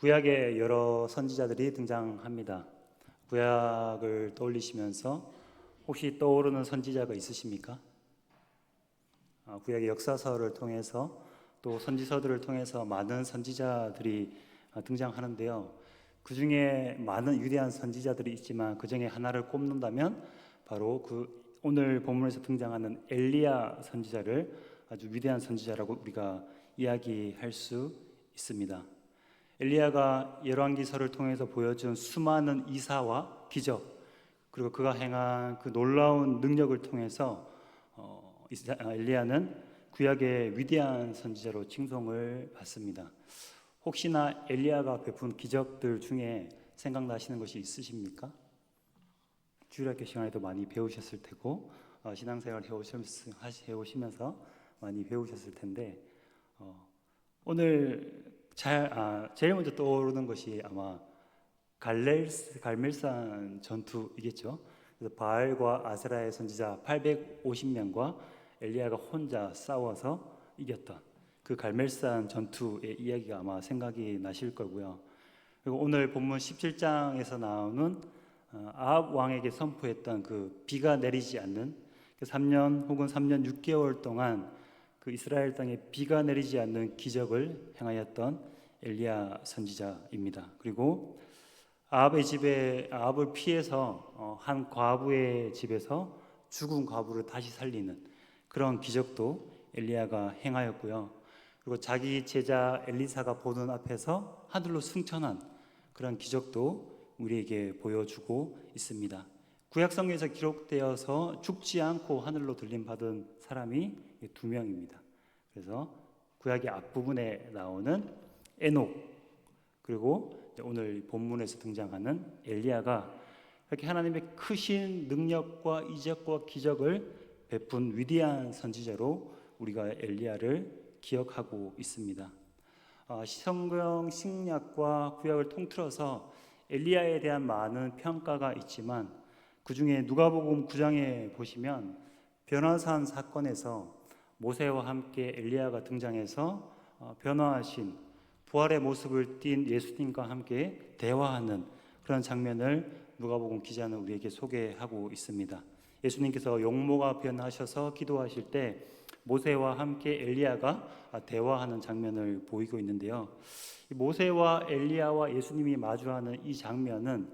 구약에 여러 선지자들이 등장합니다. 구약을 떠올리시면서 혹시 떠오르는 선지자가 있으십니까? 구약의 역사서를 통해서 또 선지서들을 통해서 많은 선지자들이 등장하는데요. 그 중에 많은 위대한 선지자들이 있지만 그 중에 하나를 꼽는다면 바로 그 오늘 본문에서 등장하는 엘리야 선지자를 아주 위대한 선지자라고 우리가 이야기할 수 있습니다. 엘리야가 열왕기서를 통해서 보여준 수많은 이사와 기적, 그리고 그가 행한 그 놀라운 능력을 통해서 엘리야는 구약의 위대한 선지자로 칭송을 받습니다. 혹시나 엘리야가 베푼 기적들 중에 생각나시는 것이 있으십니까? 주일학교 시간에도 많이 배우셨을 테고 신앙생활 해오시면서 많이 배우셨을 텐데 오늘 제일 먼저 떠오르는 것이 아마 갈멜산 전투이겠죠. 그래서 바알과 아세라의 선지자 850명과 엘리야가 혼자 싸워서 이겼던 그 갈멜산 전투의 이야기가 아마 생각이 나실 거고요. 그리고 오늘 본문 17장에서 나오는 아합 왕에게 선포했던 그 비가 내리지 않는 그 3년 혹은 3년 6개월 동안 그 이스라엘 땅에 비가 내리지 않는 기적을 행하였던 엘리야 선지자입니다. 그리고 아합을 피해서 한 과부의 집에서 죽은 과부를 다시 살리는 그런 기적도 엘리야가 행하였고요. 그리고 자기 제자 엘리사가 보는 앞에서 하늘로 승천한 그런 기적도 우리에게 보여주고 있습니다. 구약 성경에서 기록되어서 죽지 않고 하늘로 들림받은 사람이 2명입니다. 그래서 구약의 앞부분에 나오는 에녹, 그리고 오늘 본문에서 등장하는 엘리야가 이렇게 하나님의 크신 능력과 이적과 기적을 베푼 위대한 선지자로 우리가 엘리야를 기억하고 있습니다. 성경 신약과 구약을 통틀어서 엘리야에 대한 많은 평가가 있지만 그 중에 누가복음 9장에 보시면 변화산 사건에서 모세와 함께 엘리야가 등장해서 변화하신 부활의 모습을 띤 예수님과 함께 대화하는 그런 장면을 누가복음 기자는 우리에게 소개하고 있습니다. 예수님께서 용모가 변하셔서 기도하실 때 모세와 함께 엘리야가 대화하는 장면을 보이고 있는데요. 모세와 엘리야와 예수님이 마주하는 이 장면은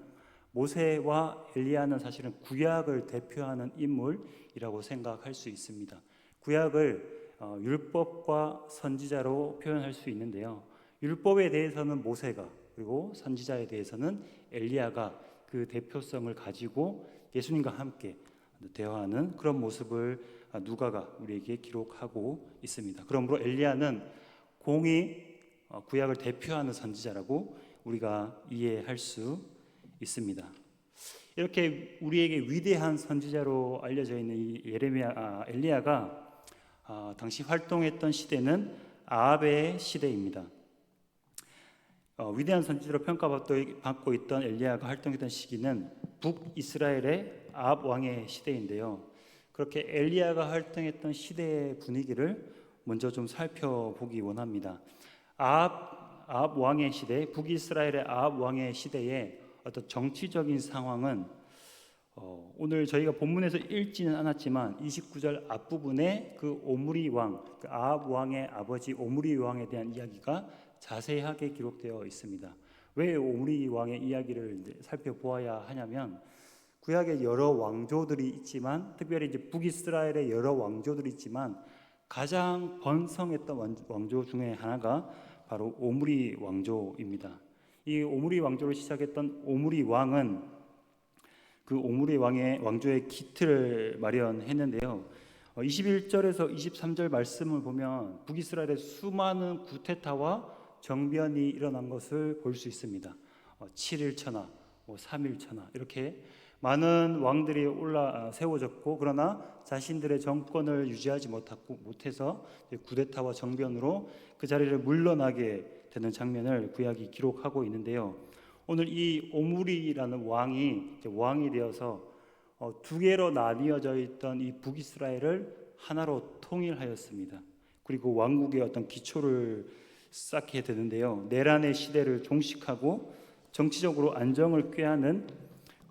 모세와 엘리야는 사실은 구약을 대표하는 인물이라고 생각할 수 있습니다. 구약을 율법과 선지자로 표현할 수 있는데요. 율법에 대해서는 모세가, 그리고 선지자에 대해서는 엘리야가 그 대표성을 가지고 예수님과 함께 대화하는 그런 모습을 누가가 우리에게 기록하고 있습니다. 그러므로 엘리야는 공히 구약을 대표하는 선지자라고 우리가 이해할 수 있습니다. 이렇게 우리에게 위대한 선지자로 알려져 있는 이 엘리야가 당시 활동했던 시대는 아합의 시대입니다. 위대한 선지자로 평가받고 있던 엘리야가 활동했던 시기는 북이스라엘의 아합 왕의 시대인데요. 그렇게 엘리야가 활동했던 시대의 분위기를 먼저 좀 살펴보기 원합니다. 아합 왕의 시대, 북이스라엘의 아합 왕의 시대의 어떤 정치적인 상황은 오늘 저희가 본문에서 읽지는 않았지만 29절 앞부분에 그 오므리 왕, 그 아합 왕의 아버지 오므리 왕에 대한 이야기가 자세하게 기록되어 있습니다. 왜 오므리 왕의 이야기를 살펴보아야 하냐면 구약에 여러 왕조들이 있지만 특별히 이제 북이스라엘의 여러 왕조들이 있지만 가장 번성했던 왕조 중에 하나가 바로 오므리 왕조입니다. 이 오므리 왕조를 시작했던 오므리 왕은 그 오므리 왕조의 기틀을 마련했는데요. 21절에서 23절 말씀을 보면 북이스라엘의 수많은 구테타와 정변이 일어난 것을 볼 수 있습니다. 7일천하, 3일천하 이렇게 많은 왕들이 세워졌고 그러나 자신들의 정권을 유지하지 못해서 구데타와 정변으로 그 자리를 물러나게 되는 장면을 구약이 기록하고 있는데요. 오늘 이 오므리라는 왕이 되어서 두 개로 나뉘어져 있던 이 북이스라엘을 하나로 통일하였습니다. 그리고 왕국의 어떤 기초를 쌓게 되는데요. 내란의 시대를 종식하고 정치적으로 안정을 꾀하는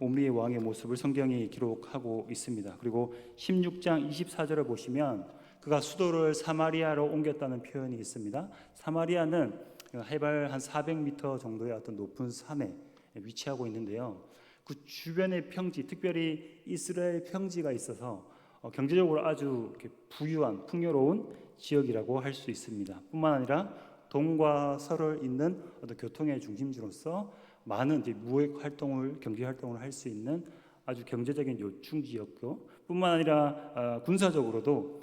옴리의 왕의 모습을 성경이 기록하고 있습니다. 그리고 16장 24절을 보시면 그가 수도를 사마리아로 옮겼다는 표현이 있습니다. 사마리아는 해발 한 400m 정도의 어떤 높은 산에 위치하고 있는데요. 그 주변의 평지, 특별히 이스라엘 평지가 있어서 경제적으로 아주 부유한 풍요로운 지역이라고 할 수 있습니다. 뿐만 아니라 동과 서를 잇는 어떤 교통의 중심지로서 많은 무역 활동을, 경제 활동을 할 수 있는 아주 경제적인 요충지였고, 뿐만 아니라 군사적으로도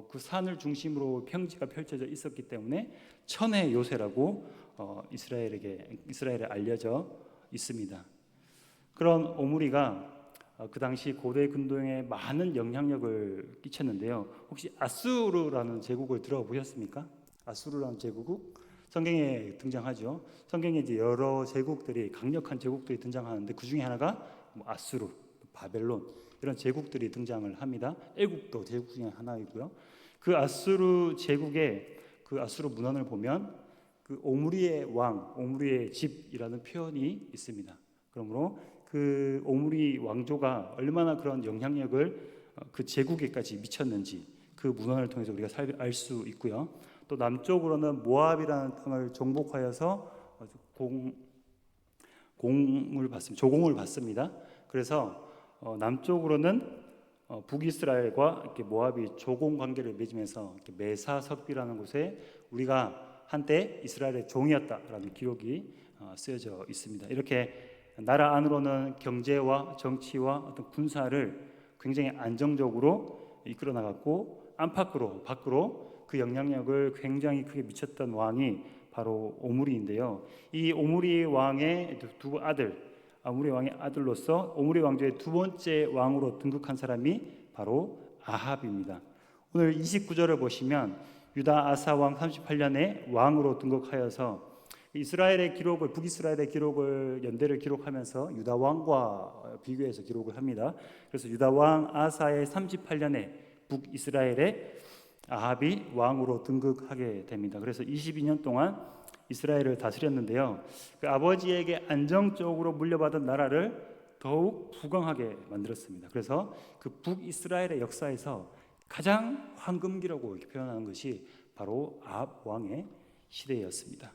그 산을 중심으로 평지가 펼쳐져 있었기 때문에 천의 요새라고 이스라엘에 알려져 있습니다. 그런 오므리가 그 당시 고대 근동에 많은 영향력을 끼쳤는데요. 혹시 아수르라는 제국을 들어보셨습니까? 아수르라는 제국 성경에 등장하죠. 성경에 이제 여러 제국들이, 강력한 제국들이 등장하는데 그 중에 하나가 아수르, 바벨론 이런 제국들이 등장을 합니다. 애국도 제국 중에 하나이고요. 그 아수르 제국의 그 아수르 문헌을 보면 그 오므리의 왕, 오므리의 집이라는 표현이 있습니다. 그러므로 그 오므리 왕조가 얼마나 그런 영향력을 그 제국에까지 미쳤는지 그 문헌을 통해서 우리가 알 수 있고요. 또 남쪽으로는 모압이라는 땅을 정복하여서 조공을 받습니다. 그래서 남쪽으로는 북이스라엘과 이렇게 모압이 조공 관계를 맺으면서 메사석비라는 곳에 우리가 한때 이스라엘의 종이었다라는 기록이 쓰여져 있습니다. 이렇게 나라 안으로는 경제와 정치와 어떤 군사를 굉장히 안정적으로 이끌어 나갔고, 안팎으로 밖으로 그 영향력을 굉장히 크게 미쳤던 왕이 바로 오므리인데요. 이 오므리 왕의 두 아들, 오므리 왕의 아들로서 오므리 왕조의 두 번째 왕으로 등극한 사람이 바로 아합입니다. 오늘 29절을 보시면 유다 아사 왕 38년에 왕으로 등극하여서 이스라엘의 기록을, 북이스라엘의 기록을 연대를 기록하면서 유다 왕과 비교해서 기록을 합니다. 그래서 유다 왕 아사의 38년에 북이스라엘의 아합이 왕으로 등극하게 됩니다. 그래서 22년 동안 이스라엘을 다스렸는데요. 그 아버지에게 안정적으로 물려받은 나라를 더욱 부강하게 만들었습니다. 그래서 그 북이스라엘의 역사에서 가장 황금기라고 이렇게 표현하는 것이 바로 아합 왕의 시대였습니다.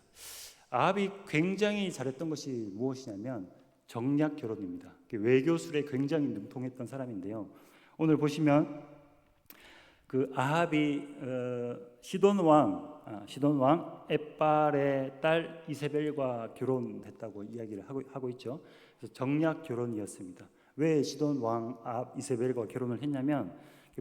아합이 굉장히 잘했던 것이 무엇이냐면 정략 결혼입니다. 외교술에 굉장히 능통했던 사람인데요. 오늘 보시면 그 아합이 시돈 왕 엣발의 딸 이세벨과 결혼했다고 이야기를 하고 있죠. 그래서 정략 결혼이었습니다. 왜 시돈 왕 아합 이세벨과 결혼을 했냐면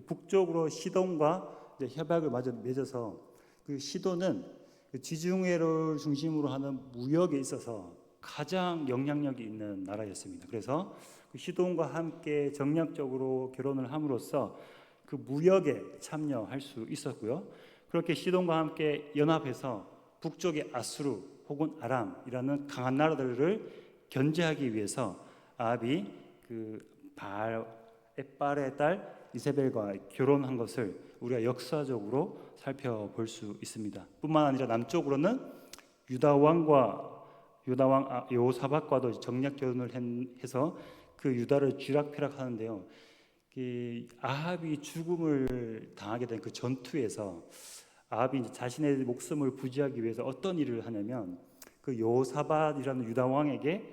북쪽으로 시돈과 협약을 맺어서 그 시돈은 지중해를 중심으로 하는 무역에 있어서 가장 영향력이 있는 나라였습니다. 그래서 그 시돈과 함께 정략적으로 결혼을 함으로써 그 무역에 참여할 수 있었고요. 그렇게 시돈과 함께 연합해서 북쪽의 아수르 혹은 아람이라는 강한 나라들을 견제하기 위해서 아합이 그 엣발의 딸 이세벨과 결혼한 것을 우리가 역사적으로 살펴볼 수 있습니다. 뿐만 아니라 남쪽으로는 유다 왕 여호사밧과도 정략 결혼을 해서 그 유다를 쥐락펴락하는데요. 아합이 죽음을 당하게 된 그 전투에서 아합이 이제 자신의 목숨을 부지하기 위해서 어떤 일을 하냐면 그 여호사밧이라는 유다 왕에게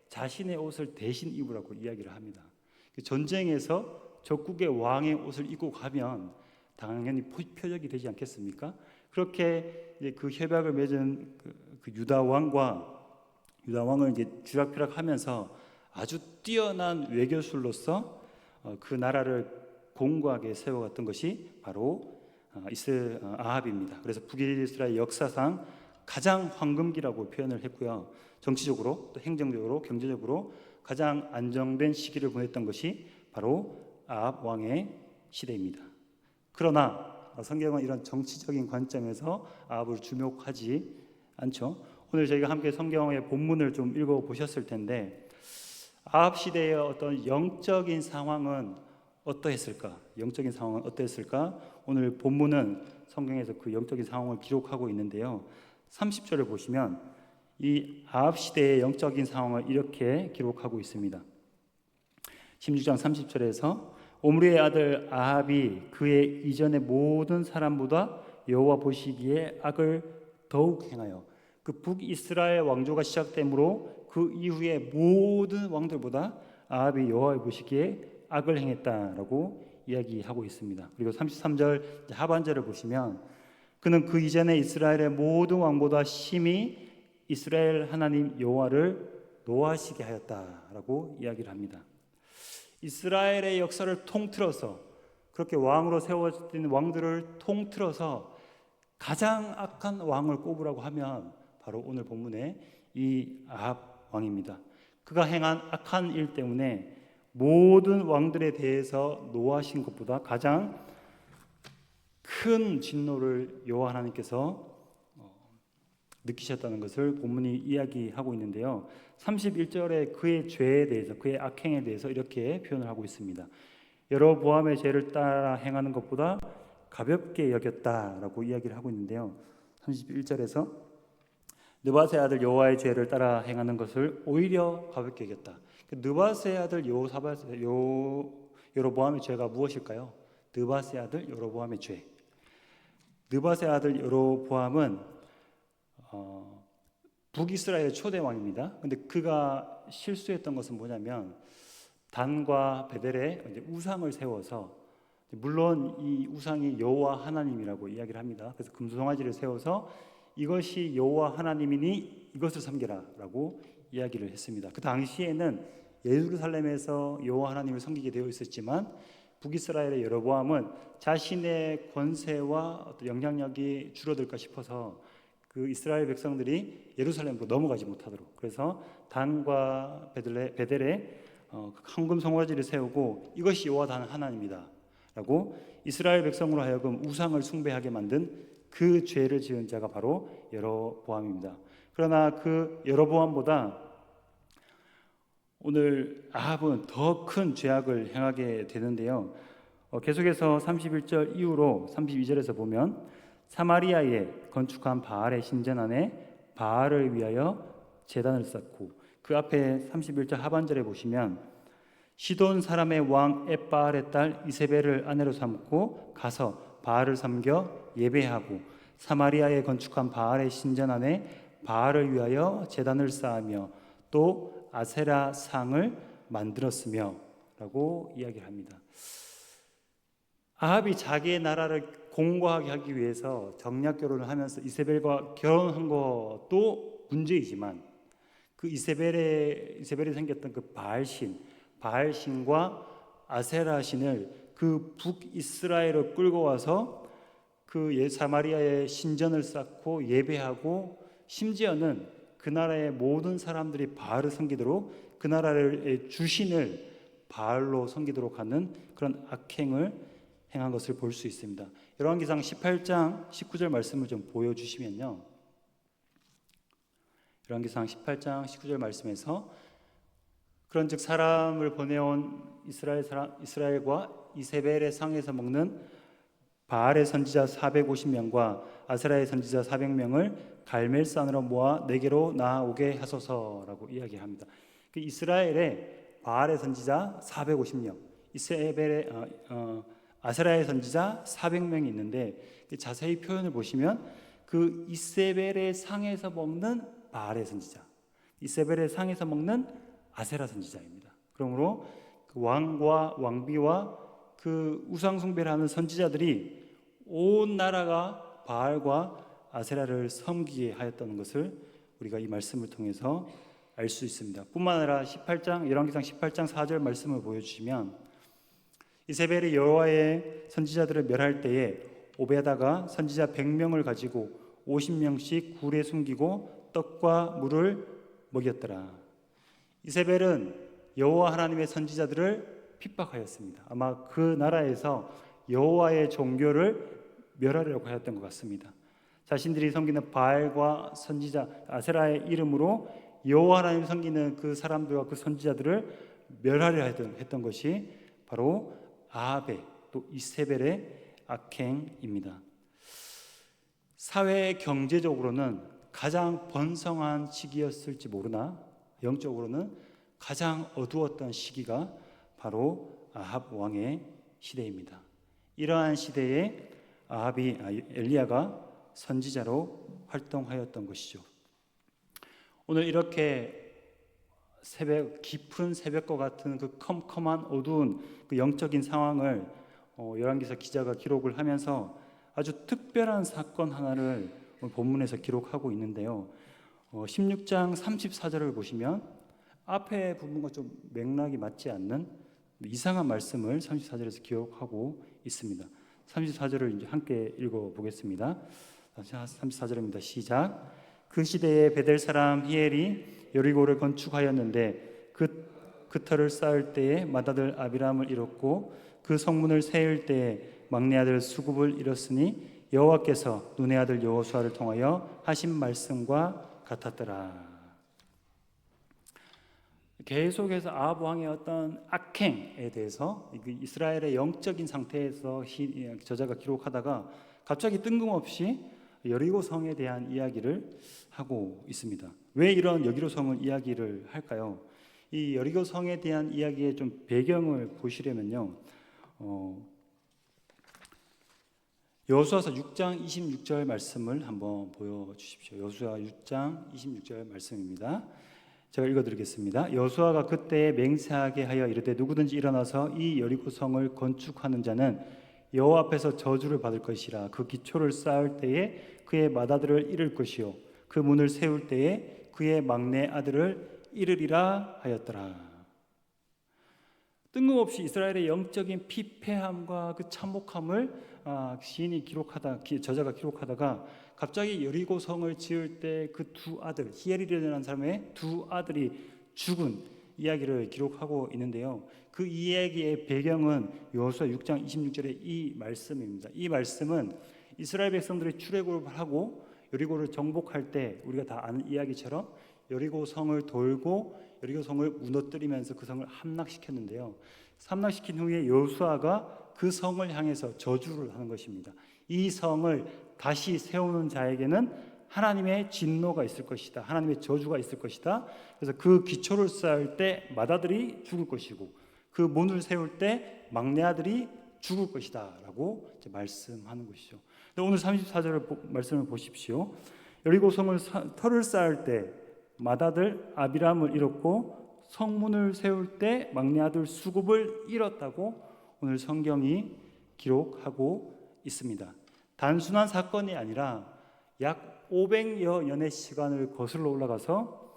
자신의 옷을 대신 입으라고 이야기를 합니다. 그 전쟁에서 적국의 왕의 옷을 입고 가면 당연히 표적이 되지 않겠습니까? 그렇게 이제 그 협약을 맺은 그 유다 왕을 이제 쥐락펴락하면서 아주 뛰어난 외교술로서 그 나라를 공고하게 세워갔던 것이 바로 아합입니다. 그래서 북이스라엘 역사상 가장 황금기라고 표현을 했고요. 정치적으로 또 행정적으로 경제적으로 가장 안정된 시기를 보냈던 것이 바로 아합 왕의 시대입니다. 그러나 성경은 이런 정치적인 관점에서 아합을 주목하지 않죠. 오늘 저희가 함께 성경의 본문을 좀 읽어보셨을 텐데 아합 시대의 어떤 영적인 상황은 어떠했을까? 오늘 본문은 성경에서 그 영적인 상황을 기록하고 있는데요. 30절을 보시면 이 아합 시대의 영적인 상황을 이렇게 기록하고 있습니다. 16장 30절에서 오므리의 아들 아합이 그의 이전의 모든 사람보다 여호와 보시기에 악을 더욱 행하여, 그 북이스라엘 왕조가 시작되므로 그 이후에 모든 왕들보다 아합이 여호와 보시기에 악을 행했다라고 이야기하고 있습니다. 그리고 33절 하반절을 보시면 그는 그 이전에 이스라엘의 모든 왕보다 심히 이스라엘 하나님 여호와를 노하시게 하였다라고 이야기를 합니다. 이스라엘의 역사를 통틀어서, 그렇게 왕으로 세워진 왕들을 통틀어서 가장 악한 왕을 꼽으라고 하면 바로 오늘 본문의 이 아합 왕입니다. 그가 행한 악한 일 때문에 모든 왕들에 대해서 노하신 것보다 가장 큰 진노를 여호와 하나님께서 느끼셨다는 것을 본문이 이야기하고 있는데요. 31절에 그의 죄에 대해서, 그의 악행에 대해서 이렇게 표현을 하고 있습니다. 여로보암의 죄를 따라 행하는 것보다 가볍게 여겼다라고 이야기를 하고 있는데요. 31절에서 느밧의 아들 여호와의 죄를 따라 행하는 것을 오히려 가볍게 여겼다. 느밧의 아들 여로보암의 죄가 무엇일까요? 느밧의 아들 여로보암의 죄. 느밧의 아들 여로보암은 북이스라엘의 초대 왕입니다. 근데 그가 실수했던 것은 뭐냐면 단과 베델에 우상을 세워서, 물론 이 우상이 여호와 하나님이라고 이야기를 합니다. 그래서 금송아지를 세워서 이것이 여호와 하나님이니 이것을 섬겨라라고 이야기를 했습니다. 그 당시에는 예루살렘에서 여호와 하나님을 섬기게 되어 있었지만 북이스라엘의 여로보암은 자신의 권세와 어떤 영향력이 줄어들까 싶어서 그 이스라엘 백성들이 예루살렘으로 넘어가지 못하도록, 그래서 단과 베델에 황금 송아지를 세우고 이것이 여호와 단 하나님이다 라고 이스라엘 백성으로 하여금 우상을 숭배하게 만든 그 죄를 지은 자가 바로 여로보암입니다. 그러나 그 여로보암보다 오늘 아합은 더 큰 죄악을 행하게 되는데요. 계속해서 31절 이후로 32절에서 보면 사마리아에 건축한 바알의 신전 안에 바알을 위하여 제단을 쌓고, 그 앞에 31절 하반절에 보시면 시돈 사람의 왕 엣바알의 딸 이세벨을 아내로 삼고 가서 바알을 섬겨 예배하고 사마리아에 건축한 바알의 신전 안에 바알을 위하여 제단을 쌓으며 또 아세라 상을 만들었으며 라고 이야기를 합니다. 아합이 자기의 나라를 공고하게 하기 위해서 정략 결혼을 하면서 이세벨과 결혼한 것도 문제이지만 그 이세벨이 생겼던 그 바알신과 아세라신을 그 북이스라엘로 끌고 와서 그 사마리아의 신전을 쌓고 예배하고, 심지어는 그 나라의 모든 사람들이 바알을 섬기도록 그 나라의 주신을 바알로 섬기도록 하는 그런 악행을 행한 것을 볼 수 있습니다. 열왕기상 18장 19절 말씀을 좀 보여주시면요. 열왕기상 18장 19절 말씀에서 그런즉 사람을 보내온 이스라엘과 이세벨의 상에서 먹는 바알의 선지자 450명과 아세라의 선지자 400명을 갈멜산으로 모아 내게로 나아오게 하소서라고 이야기합니다. 그 이스라엘의 바알의 선지자 450명, 이세벨의 아세라의 선지자 400명이 있는데 자세히 표현을 보시면 그 이세벨의 상에서 먹는 바알의 선지자, 이세벨의 상에서 먹는 아세라 선지자입니다. 그러므로 그 왕과 왕비와 그 우상 숭배를 하는 선지자들이 온 나라가 바알과 아세라를 섬기게 하였다는 것을 우리가 이 말씀을 통해서 알 수 있습니다. 뿐만 아니라 열왕기상 18장 4절 말씀을 보여주시면 이세벨이 여호와의 선지자들을 멸할 때에 오베다가 선지자 100명을 가지고 50명씩 굴에 숨기고 떡과 물을 먹였더라. 이세벨은 여호와 하나님의 선지자들을 핍박하였습니다. 아마 그 나라에서 여호와의 종교를 멸하려고 하였던 것 같습니다. 자신들이 섬기는 바알과 선지자 아세라의 이름으로 여호와 하나님 섬기는 그 사람들과 그 선지자들을 멸하려 했던 것이 바로 아합의 또 이세벨의 악행입니다. 사회 경제적으로는 가장 번성한 시기였을지 모르나 영적으로는 가장 어두웠던 시기가 바로 아합 왕의 시대입니다. 이러한 시대에 엘리야가 선지자로 활동하였던 것이죠. 오늘 이렇게 깊은 새벽과 같은 그 컴컴한 어두운 그 영적인 상황을 열왕기서 기자가 기록을 하면서 아주 특별한 사건 하나를 오늘 본문에서 기록하고 있는데요. 16장 34절을 보시면 앞에 부분과 좀 맥락이 맞지 않는 이상한 말씀을 34절에서 기록하고 있습니다. 34절을 이제 함께 읽어보겠습니다. 34절입니다. 시작. 그 시대에 베델 사람 히엘이 여리고를 건축하였는데 그 터를 쌓을 때에 맏아들 아비람을 잃었고 그 성문을 세울 때에 막내 아들 수굽을 잃었으니 여호와께서 눈의 아들 여호수아를 통하여 하신 말씀과 같았더라. 계속해서 아합 왕의 어떤 악행에 대해서 이스라엘의 영적인 상태에서 저자가 기록하다가 갑자기 뜬금없이 여리고 성에 대한 이야기를 하고 있습니다. 왜 이런 여리고 성을 이야기를 할까요? 이 여리고 성에 대한 이야기의 좀 배경을 보시려면요, 여호수아서 6장 26절 말씀을 한번 보여주십시오. 여호수아 6장 26절 말씀입니다. 제가 읽어드리겠습니다. 여호수아가 그때 맹세하게 하여 이르되 누구든지 일어나서 이 여리고 성을 건축하는 자는 여호와 앞에서 저주를 받을 것이라. 그 기초를 쌓을 때에 그의 맏아들을 잃을 것이요 그 문을 세울 때에 그의 막내 아들을 잃으리라 하였더라. 뜬금없이 이스라엘의 영적인 피폐함과 그 참혹함을 저자가 기록하다가 갑자기 여리고 성을 지을 때 그 두 아들, 히엘이라는 사람의 두 아들이 죽은 이야기를 기록하고 있는데요. 그 이야기의 배경은 여호수아 6장 26절의 이 말씀입니다. 이 말씀은 이스라엘 백성들이 출애굽을 하고 여리고를 정복할 때 우리가 다 아는 이야기처럼 여리고 성을 돌고 여리고 성을 무너뜨리면서 그 성을 함락시켰는데요. 함락시킨 후에 여호수아가 그 성을 향해서 저주를 하는 것입니다. 이 성을 다시 세우는 자에게는 하나님의 진노가 있을 것이다. 하나님의 저주가 있을 것이다. 그래서 그 기초를 쌓을 때 맏아들이 죽을 것이고 그 문을 세울 때 막내 아들이 죽을 것이다 라고 말씀하는 것이죠. 오늘 34절 말씀을 보십시오. 여리고 성을 터를 쌓을 때 맏아들 아비람을 잃었고 성문을 세울 때 막내 아들 수굽을 잃었다고 오늘 성경이 기록하고 있습니다. 단순한 사건이 아니라 약 500여 년의 시간을 거슬러 올라가서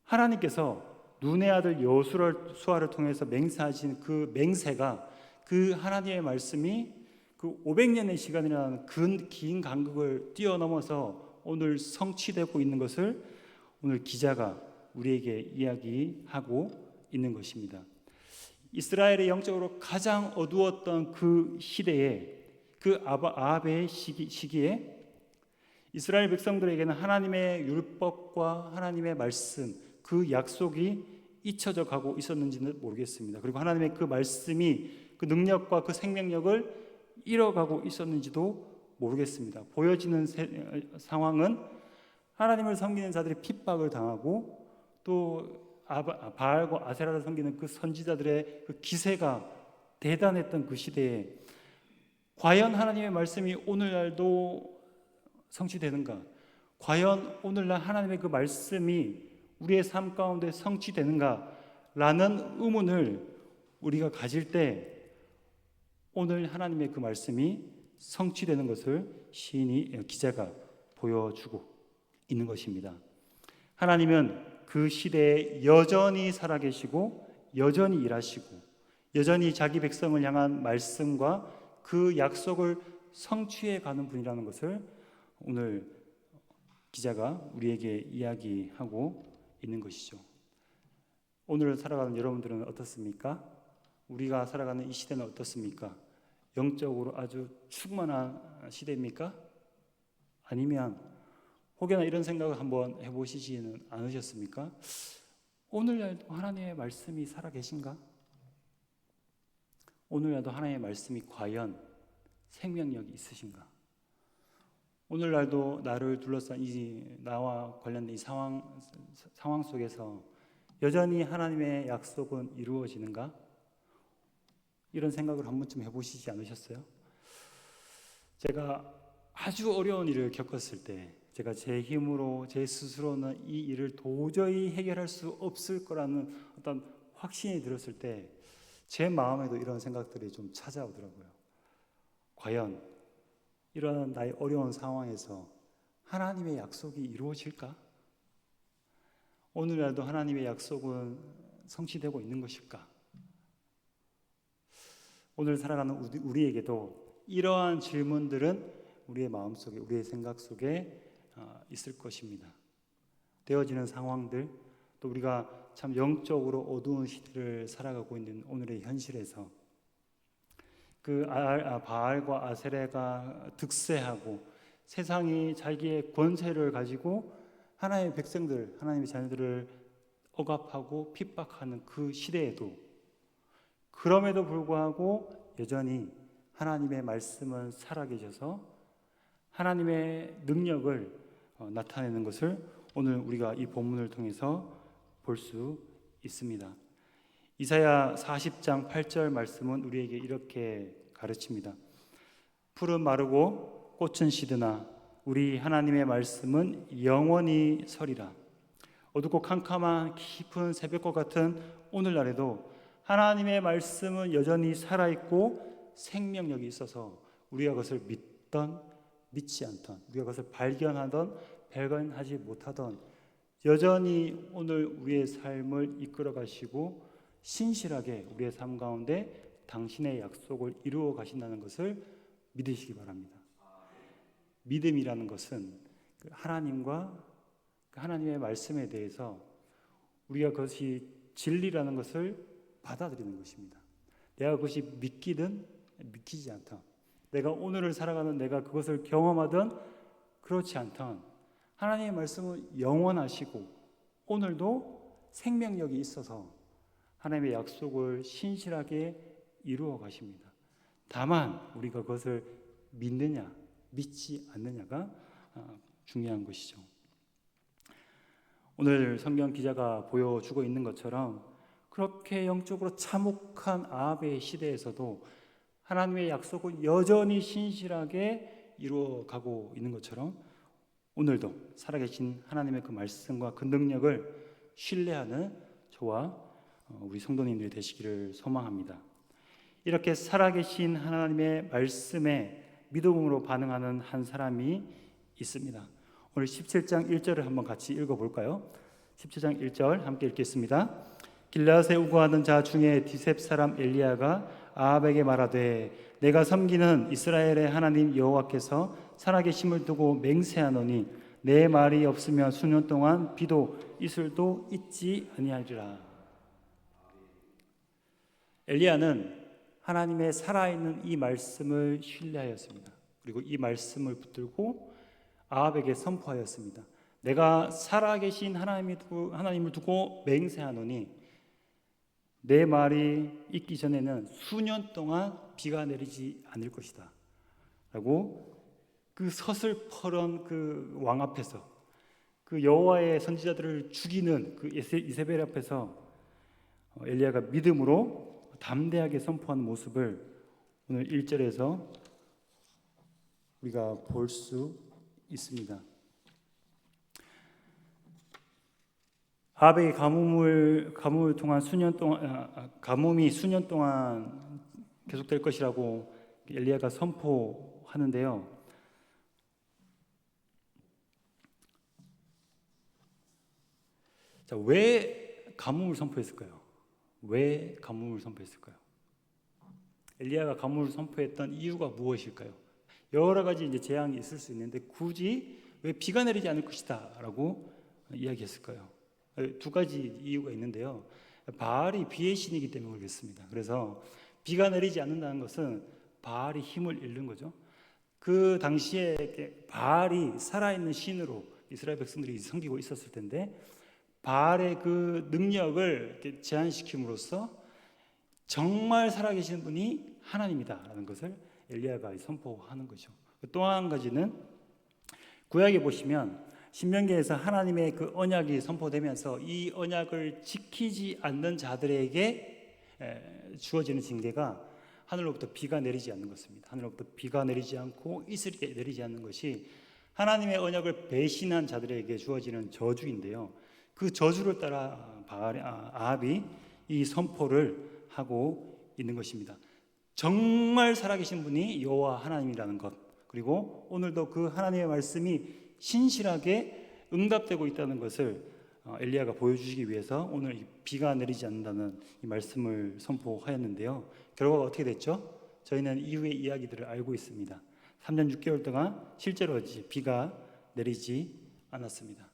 하나님께서 눈의 아들 여호수아를 통해서 맹세하신 그 맹세가 그 하나님의 말씀이 그 500년의 시간이라는 긴 간극을 뛰어넘어서 오늘 성취되고 있는 것을 오늘 기자가 우리에게 이야기하고 있는 것입니다. 이스라엘의 영적으로 가장 어두웠던 그 시대에 그 아합의 시기에 이스라엘 백성들에게는 하나님의 율법과 하나님의 말씀 그 약속이 잊혀져 가고 있었는지는 모르겠습니다. 그리고 하나님의 그 말씀이 그 능력과 그 생명력을 잃어가고 있었는지도 모르겠습니다. 보여지는 상황은 하나님을 섬기는 자들이 핍박을 당하고 또 바알과 아세라를 섬기는 그 선지자들의 그 기세가 대단했던 그 시대에 과연 하나님의 말씀이 오늘날도 성취되는가? 과연 오늘날 하나님의 그 말씀이 우리의 삶 가운데 성취되는가? 라는 의문을 우리가 가질 때 오늘 하나님의 그 말씀이 성취되는 것을 기자가 보여주고 있는 것입니다. 하나님은 그 시대에 여전히 살아계시고 여전히 일하시고 여전히 자기 백성을 향한 말씀과 그 약속을 성취해 가는 분이라는 것을 오늘 기자가 우리에게 이야기하고 있는 것이죠. 오늘 살아가는 여러분들은 어떻습니까? 우리가 살아가는 이 시대는 어떻습니까? 영적으로 아주 충만한 시대입니까? 아니면 혹여나 이런 생각을 한번 해보시지는 않으셨습니까? 오늘날도 하나님의 말씀이 살아계신가? 오늘날도 하나님의 말씀이 과연 생명력이 있으신가? 오늘날도 나를 둘러싼 나와 관련된 이 상황 속에서 여전히 하나님의 약속은 이루어지는가? 이런 생각을 한 번쯤 해보시지 않으셨어요? 제가 아주 어려운 일을 겪었을 때, 제가 제 힘으로 제 스스로는 이 일을 도저히 해결할 수 없을 거라는 어떤 확신이 들었을 때 제 마음에도 이런 생각들이 좀 찾아오더라고요. 과연 이런 나의 어려운 상황에서 하나님의 약속이 이루어질까? 오늘날도 하나님의 약속은 성취되고 있는 것일까? 오늘 살아가는 우리에게도 이러한 질문들은 우리의 마음속에, 우리의 생각 속에 있을 것입니다. 되어지는 상황들, 또 우리가 참 영적으로 어두운 시대를 살아가고 있는 오늘의 현실에서 그 바알과 아세레가 득세하고 세상이 자기의 권세를 가지고 하나님의 백성들, 하나님의 자녀들을 억압하고 핍박하는 그 시대에도, 그럼에도 불구하고 여전히 하나님의 말씀은 살아계셔서 하나님의 능력을 나타내는 것을 오늘 우리가 이 본문을 통해서 볼 수 있습니다. 이사야 40장 8절 말씀은 우리에게 이렇게 가르칩니다. 풀은 마르고 꽃은 시드나 우리 하나님의 말씀은 영원히 서리라. 어둡고 캄캄한 깊은 새벽과 같은 오늘날에도 하나님의 말씀은 여전히 살아있고 생명력이 있어서 우리가 그것을 믿던 믿지 않던, 우리가 그것을 발견하던 발견하지 못하던 여전히 오늘 우리의 삶을 이끌어 가시고 신실하게 우리의 삶 가운데 당신의 약속을 이루어 가신다는 것을 믿으시기 바랍니다. 믿음이라는 것은 하나님과 하나님의 말씀에 대해서 우리가 그것이 진리라는 것을 받아들이는 것입니다. 내가 그것이 믿기든 믿기지 않든, 내가 오늘을 살아가는 내가 그것을 경험하든 그렇지 않든 하나님의 말씀은 영원하시고 오늘도 생명력이 있어서 하나님의 약속을 신실하게 이루어 가십니다. 다만 우리가 그것을 믿느냐 믿지 않느냐가 중요한 것이죠. 오늘 성경 기자가 보여주고 있는 것처럼 그렇게 영적으로 참혹한 아합의 시대에서도 하나님의 약속은 여전히 신실하게 이루어가고 있는 것처럼 오늘도 살아계신 하나님의 그 말씀과 그 능력을 신뢰하는 저와 우리 성도님들이 되시기를 소망합니다. 이렇게 살아계신 하나님의 말씀에 믿음으로 반응하는 한 사람이 있습니다. 오늘 17장 1절을 한번 같이 읽어볼까요? 17장 1절 함께 읽겠습니다. 길라앗에 우거하던 자 중에 디셉 사람 엘리야가 아합에게 말하되 내가 섬기는 이스라엘의 하나님 여호와께서 살아계심을 두고 맹세하노니 내 말이 없으면 수년 동안 비도 이슬도 있지 아니하리라. 엘리야는 하나님의 살아있는 이 말씀을 신뢰하였습니다. 그리고 이 말씀을 붙들고 아합에게 선포하였습니다. 내가 살아계신 하나님을 두고 맹세하노니 내 말이 있기 전에는 수년 동안 비가 내리지 않을 것이다 라고 그 서슬퍼런 그 왕 앞에서 그 여호와의 선지자들을 죽이는 그 이세벨 앞에서 엘리야가 믿음으로 담대하게 선포하는 모습을 오늘 1절에서 우리가 볼 수 있습니다. 아합의 가뭄이 수년 동안 계속될 것이라고 엘리야가 선포하는데요. 자, 왜 가뭄을 선포했을까요? 왜 가뭄을 선포했을까요? 엘리야가 가뭄을 선포했던 이유가 무엇일까요? 여러 가지 이제 재앙이 있을 수 있는데 굳이 왜 비가 내리지 않을 것이다라고 이야기했을까요? 두 가지 이유가 있는데요. 바알이 비의 신이기 때문에 그렇습니다. 그래서 비가 내리지 않는다는 것은 바알이 힘을 잃는 거죠. 그 당시에 바알이 살아있는 신으로 이스라엘 백성들이 섬기고 있었을 텐데 바알의 그 능력을 제한시킴으로써 정말 살아계신 분이 하나님이다라는 것을 엘리야가 선포하는 거죠. 또 한 가지는 구약에 보시면 신명기에서 하나님의 그 언약이 선포되면서 이 언약을 지키지 않는 자들에게 주어지는 징계가 하늘로부터 비가 내리지 않는 것입니다. 하늘로부터 비가 내리지 않고 이슬이 내리지 않는 것이 하나님의 언약을 배신한 자들에게 주어지는 저주인데요. 그 저주를 따라 아합이 이 선포를 하고 있는 것입니다. 정말 살아계신 분이 여호와 하나님이라는 것, 그리고 오늘도 그 하나님의 말씀이 신실하게 응답되고 있다는 것을 엘리야가 보여주시기 위해서 오늘 비가 내리지 않는다는 이 말씀을 선포하였는데요. 결과가 어떻게 됐죠? 저희는 이후의 이야기들을 알고 있습니다. 3년 6개월 동안 실제로 비가 내리지 않았습니다.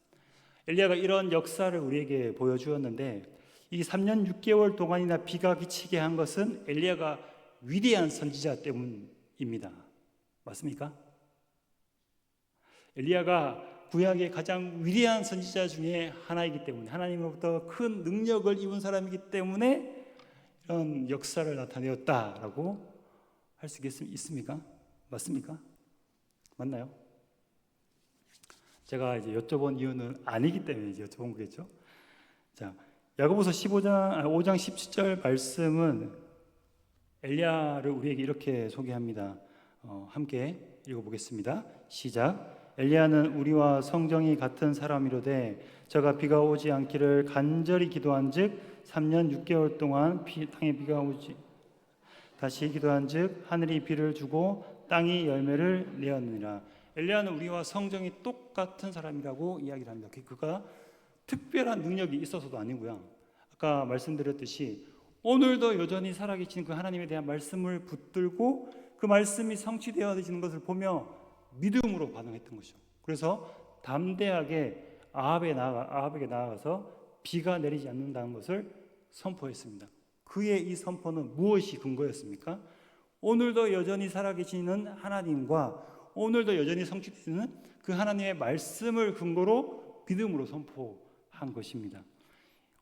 엘리야가 이런 역사를 우리에게 보여주었는데 이 3년 6개월 동안이나 비가 그치게 한 것은 엘리야가 위대한 선지자 때문입니다. 맞습니까? 엘리야가 구약의 가장 위대한 선지자 중에 하나이기 때문에, 하나님으로부터 큰 능력을 입은 사람이기 때문에 이런 역사를 나타내었다라고 할 수 있습니까? 맞습니까? 맞나요? 제가 이제 여쭤본 이유는 아니기 때문에 이제 여쭤본 거겠죠. 자, 야고보서 5장 17절 말씀은 엘리야를 우리에게 이렇게 소개합니다. 함께 읽어보겠습니다. 시작. 엘리야는 우리와 성정이 같은 사람이로되 저가 비가 오지 않기를 간절히 기도한즉 3년 6개월 동안 땅에 비가 오지 다시 기도한즉 하늘이 비를 주고 땅이 열매를 내었느니라. 엘리야는 우리와 성정이 똑같은 사람이라고 이야기를 합니다. 그가 특별한 능력이 있어서도 아니고요. 아까 말씀드렸듯이 오늘도 여전히 살아계신 그 하나님에 대한 말씀을 붙들고 그 말씀이 성취되어지는 것을 보며 믿음으로 반응했던 것이죠. 그래서 담대하게 아합에게 나아가서 비가 내리지 않는다는 것을 선포했습니다. 그의 이 선포는 무엇이 근거였습니까? 오늘도 여전히 살아계시는 하나님과 오늘도 여전히 성취되는 그 하나님의 말씀을 근거로 믿음으로 선포한 것입니다.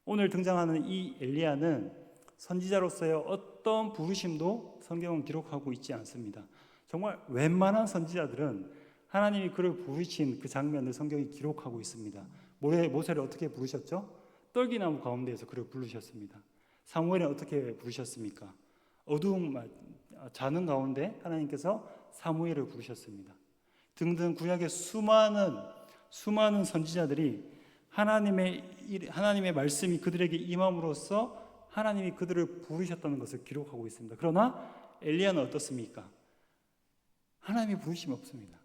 오늘 등장하는 이 엘리야는 선지자로서의 어떤 부르심도 성경은 기록하고 있지 않습니다. 정말 웬만한 선지자들은 하나님이 그를 부르신 그 장면을 성경이 기록하고 있습니다. 모세를 어떻게 부르셨죠? 떨기나무 가운데에서 그를 부르셨습니다. 사무엘은 어떻게 부르셨습니까? 어두운 자는 가운데 하나님께서 사무엘을 부르셨습니다. 등등 구약의 수많은 선지자들이 하나님의 말씀이 그들에게 임함으로써 하나님이 그들을 부르셨다는 것을 기록하고 있습니다. 그러나 엘리야는 어떻습니까? 하나님의 부르심이 없습니다.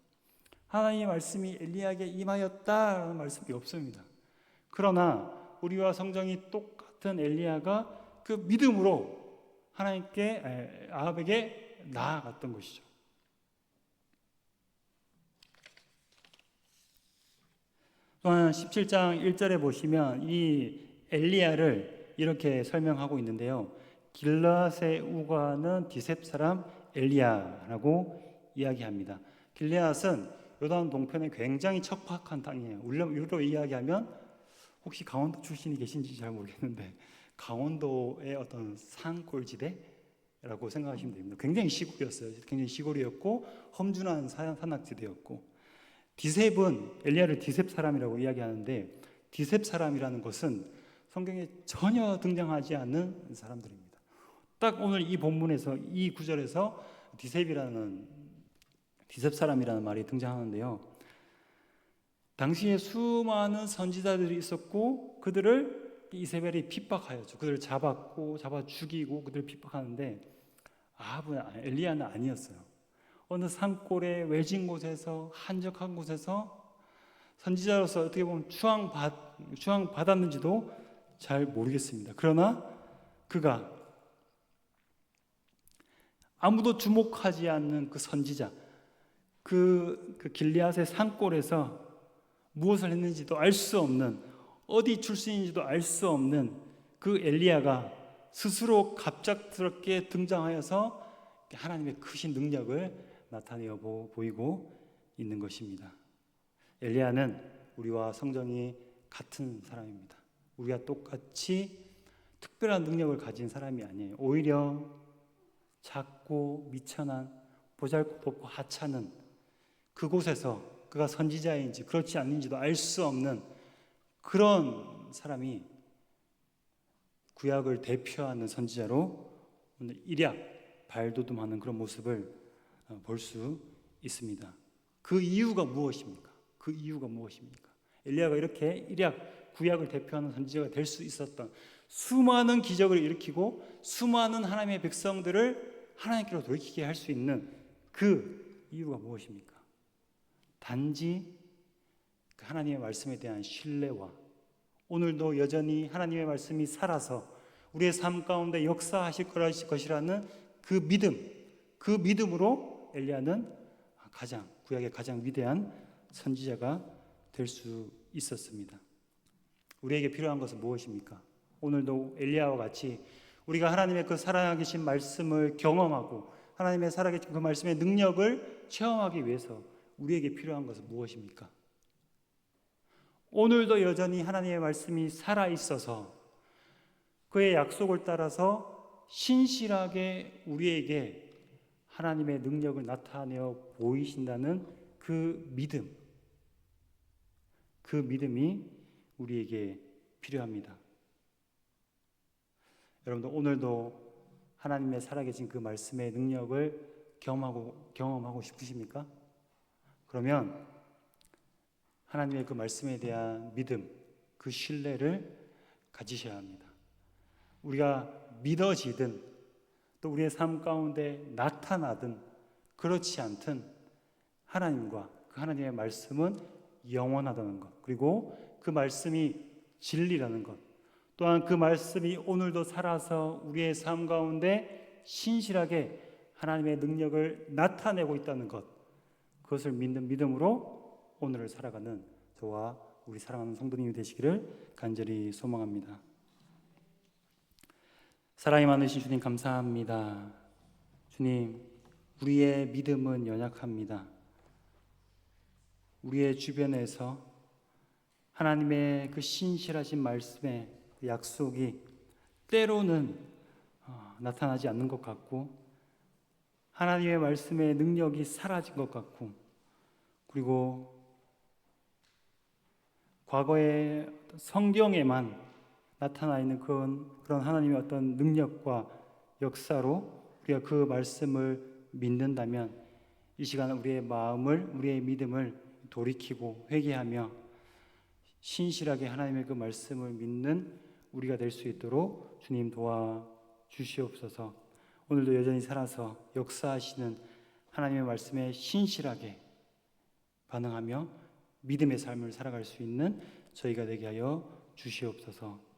하나님의 말씀이 엘리야에게 임하였다라는 말씀이 없습니다. 그러나 우리와 성정이 똑같은 엘리야가 그 믿음으로 하나님께 아합에게 나아갔던 것이죠. 또한 17장 1절에 보시면 이 엘리야를 이렇게 설명하고 있는데요. 길르앗의 우과는 디셉 사람 엘리야라고 이야기합니다. 길르앗은 요단 동편에 굉장히 척박한 땅이에요. 우리로 이야기하면 혹시 강원도 출신이 계신지 잘 모르겠는데 강원도의 어떤 산골지대라고 생각하시면 됩니다. 굉장히 시골이었어요. 굉장히 시골이었고 험준한 산악지대였고 디셉은 엘리야를 디셉 사람이라고 이야기하는데 디셉 사람이라는 것은 성경에 전혀 등장하지 않는 사람들입니다. 딱 오늘 이 본문에서 이 구절에서 디셉 사람이라는 말이 등장하는데요. 당시에 수많은 선지자들이 있었고 그들을 이세벨이 핍박하였죠. 그들을 잡아 죽이고 그들을 핍박하는데 엘리야는 아니었어요. 어느 산골의 외진 곳에서 한적한 곳에서 선지자로서 어떻게 보면 추앙받았는지도 잘 모르겠습니다. 그러나 그가 아무도 주목하지 않는 그 선지자, 그 길르앗의 산골에서 무엇을 했는지도 알 수 없는, 어디 출신인지도 알 수 없는 그 엘리야가 스스로 갑작스럽게 등장하여서 하나님의 크신 능력을 나타내어 보이고 있는 것입니다. 엘리야는 우리와 성정이 같은 사람입니다. 우리가 똑같이 특별한 능력을 가진 사람이 아니에요. 오히려 작고 미천한 보잘것없고 하찮은 그곳에서 그가 선지자인지 그렇지 않는지도 알 수 없는 그런 사람이 구약을 대표하는 선지자로 오늘 일약 발돋움하는 그런 모습을 볼 수 있습니다. 그 이유가 무엇입니까? 그 이유가 무엇입니까? 엘리야가 이렇게 일약 구약을 대표하는 선지자가 될 수 있었던, 수많은 기적을 일으키고 수많은 하나님의 백성들을 하나님께로 돌이키게 할 수 있는 그 이유가 무엇입니까? 단지 하나님의 말씀에 대한 신뢰와 오늘도 여전히 하나님의 말씀이 살아서 우리의 삶 가운데 역사하실 것이라는 그 믿음, 그 믿음으로 엘리야는 구약의 가장 위대한 선지자가 될 수 있었습니다. 우리에게 필요한 것은 무엇입니까? 오늘도 엘리야와 같이 우리가 하나님의 그 살아계신 말씀을 경험하고 하나님의 살아계신 그 말씀의 능력을 체험하기 위해서 우리에게 필요한 것은 무엇입니까? 오늘도 여전히 하나님의 말씀이 살아있어서 그의 약속을 따라서 신실하게 우리에게 하나님의 능력을 나타내어 보이신다는 그 믿음, 그 믿음이 우리에게 필요합니다. 여러분들 오늘도 하나님의 살아계신 그 말씀의 능력을 경험하고 싶으십니까? 그러면 하나님의 그 말씀에 대한 믿음, 그 신뢰를 가지셔야 합니다. 우리가 믿어지든 또 우리의 삶 가운데 나타나든 그렇지 않든 하나님과 그 하나님의 말씀은 영원하다는 것, 그리고 그 말씀이 진리라는 것, 또한 그 말씀이 오늘도 살아서 우리의 삶 가운데 신실하게 하나님의 능력을 나타내고 있다는 것, 그것을 믿는 믿음으로 오늘을 살아가는 저와 우리 사랑하는 성도님이 되시기를 간절히 소망합니다. 사랑이 많으신 주님 감사합니다. 주님, 우리의 믿음은 연약합니다. 우리의 주변에서 하나님의 그 신실하신 말씀의 그 약속이 때로는 나타나지 않는 것 같고, 하나님의 말씀의 능력이 사라진 것 같고, 그리고 과거의 성경에만 나타나 있는 그런 하나님의 어떤 능력과 역사로 우리가 그 말씀을 믿는다면 이 시간 우리의 마음을, 우리의 믿음을 돌이키고 회개하며 신실하게 하나님의 그 말씀을 믿는 우리가 될 수 있도록 주님 도와주시옵소서. 오늘도 여전히 살아서 역사하시는 하나님의 말씀에 신실하게 반응하며 믿음의 삶을 살아갈 수 있는 저희가 되게 하여 주시옵소서.